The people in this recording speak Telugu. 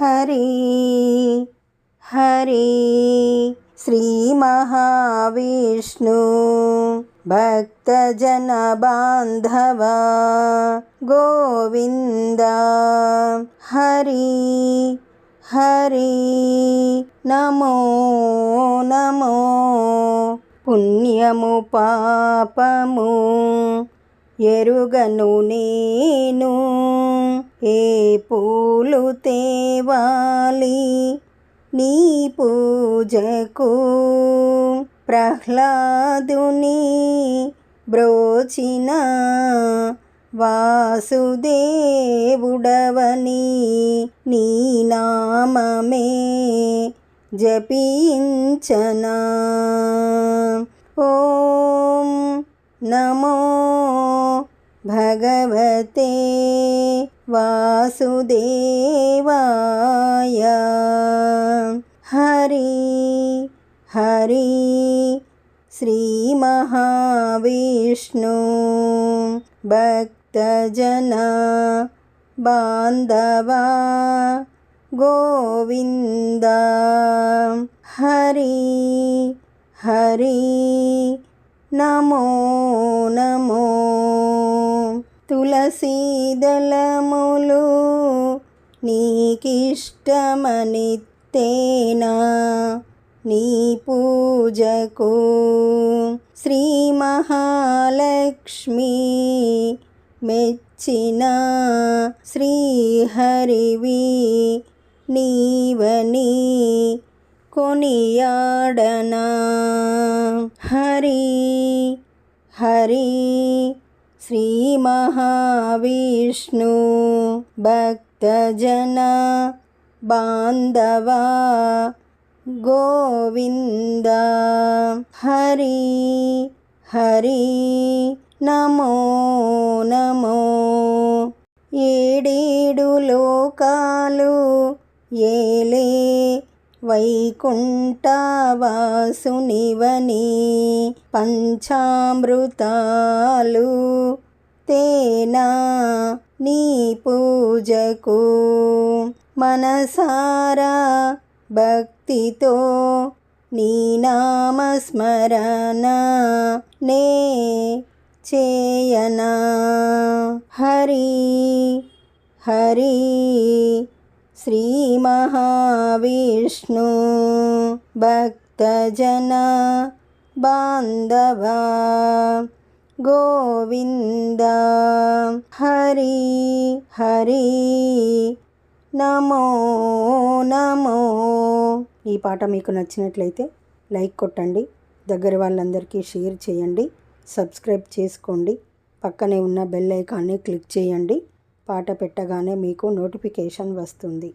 హరి హరి శ్రీ మహావిష్ణు భక్తజన బాంధవ గోవింద హరి హరి నమో నమో పుణ్యము పాపము ఎరుగను నేను ఏ పూలు తేవాలి నీ పూజకు ప్రహ్లాదుని బ్రోచిన వాసుదేవుడవని నీ నామమే జపించనా ఓం నమో భగవతే వాసుదేవాయ హరి హరి శ్రీ మహావిష్ణు భక్తజన బాంధవా గోవింద హరి హరి నమో నమో తులసీదళములు నీకిష్టమని తేనా నీ పూజకు శ్రీ మహాలక్ష్మి మెచ్చిన శ్రీహరివి నీవని కొనియాడనా హరి హరి శ్రీ మహావిష్ణు భక్తజన బాంధవా గోవింద హరి హరి నమో నమో ఏడేడు లోకాలు ఏలే వైకుంఠవాసునివని పంచామృతాలు తేనా నీ పూజకు మనసారా భక్తితో నీ నామస్మరణ నే చేయనా హరి హరి శ్రీ మహావిష్ణు భక్తజన బాంధవా గోవింద హరి హరి నమో నమో. ఈ పాట మీకు నచ్చినట్లయితే లైక్ కొట్టండి, దగ్గర వాళ్ళందరికీ షేర్ చేయండి, సబ్స్క్రైబ్ చేసుకోండి, పక్కనే ఉన్న బెల్ ఐకాన్ని క్లిక్ చేయండి. పాట పెట్టగానే మీకు నోటిఫికేషన్ వస్తుంది.